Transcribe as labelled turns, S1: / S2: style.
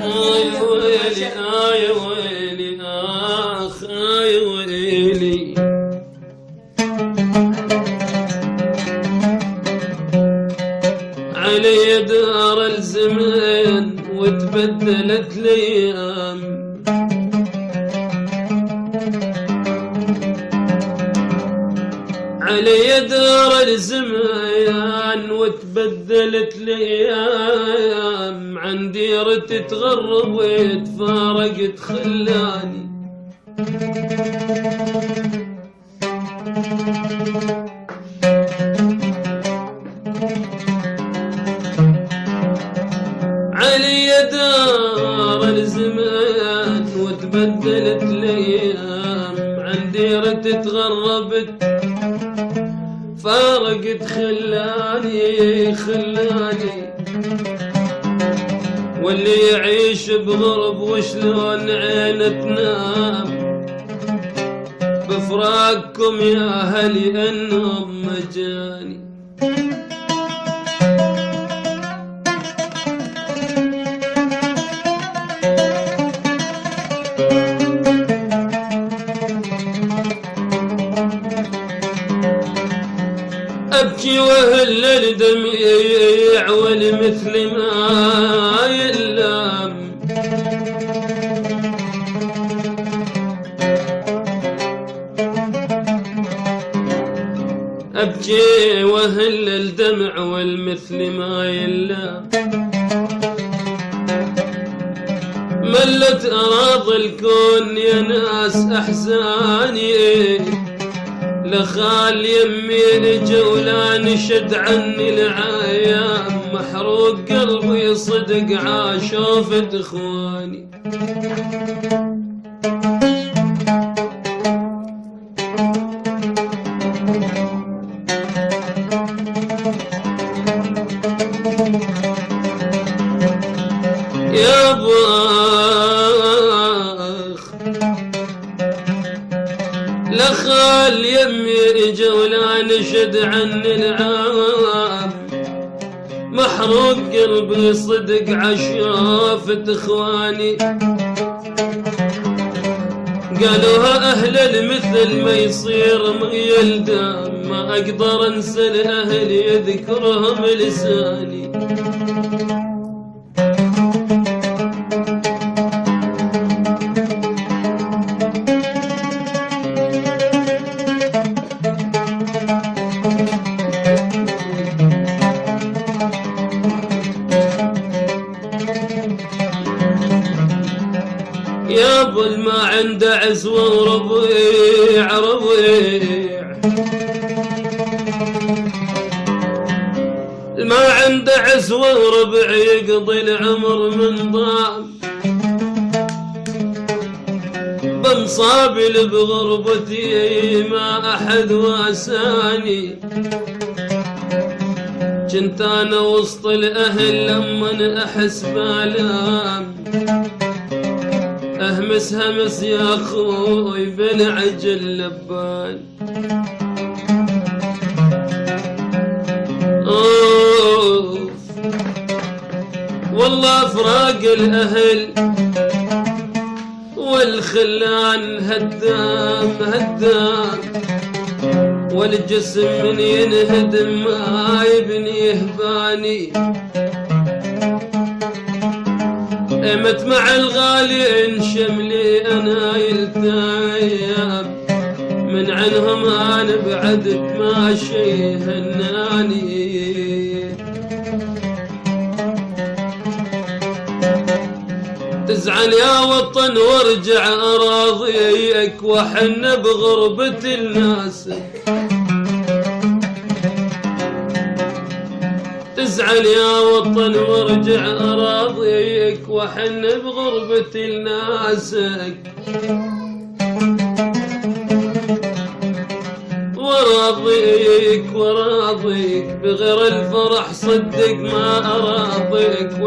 S1: آي ويلي آي ويلي آخ آي ويلي. علي دار الزمان وتبدلت الايام، علي دار الزمان وتبدلت الايام، عن ديرتي تغربت فارقت خلاني. علي دار الزمان وتبدلت الايام، عن ديرتي تغربت فارقت خلاني خلاني. واللي يعيش بغرب وشلون عينه تنام، بفراقكم يا اهلي انهم مجاني. أبكي وهل الدميع والمثل ما يلام، أبكي وهل الدمع والمثل ما يلام. ملت أراضي الكون يا ناس أحزاني، لخال يمي جولا نشد عني العيام، محروق قلبي صدق عاشوفة اخواني. يا باخ لخال يمي جولا نشد عني العام، محروق قلبي صدق عشافة اخواني. قالوها اهل المثل ما يصير ما يلدام، ما اقدر انسى الاهل يذكرهم لساني. يا ابو ما عنده عزوة وربيع ربيع، ما عنده عزوة وربيع يقضي العمر من ضام. بمصابي بغربتي ما احد واساني، كنت انا وسط الاهل لما احس بالام. اهمس همس يا اخوي بالعجل لبان. اوف والله فراق الاهل والخلان هدام هدام، والجسم من ينهدم ما يبنيه باني. قمت مع الغالين شملي انا يلتايم، من عنهم انا بعدت ما شي هناني. تزعل يا وطن وارجع اراضيك وحن بغربة الناس. تزعل يا وطن وارجع اراضيك وحن بغربة الناسك. وراضيك وراضيك بغير الفرح صدق ما اراضيك.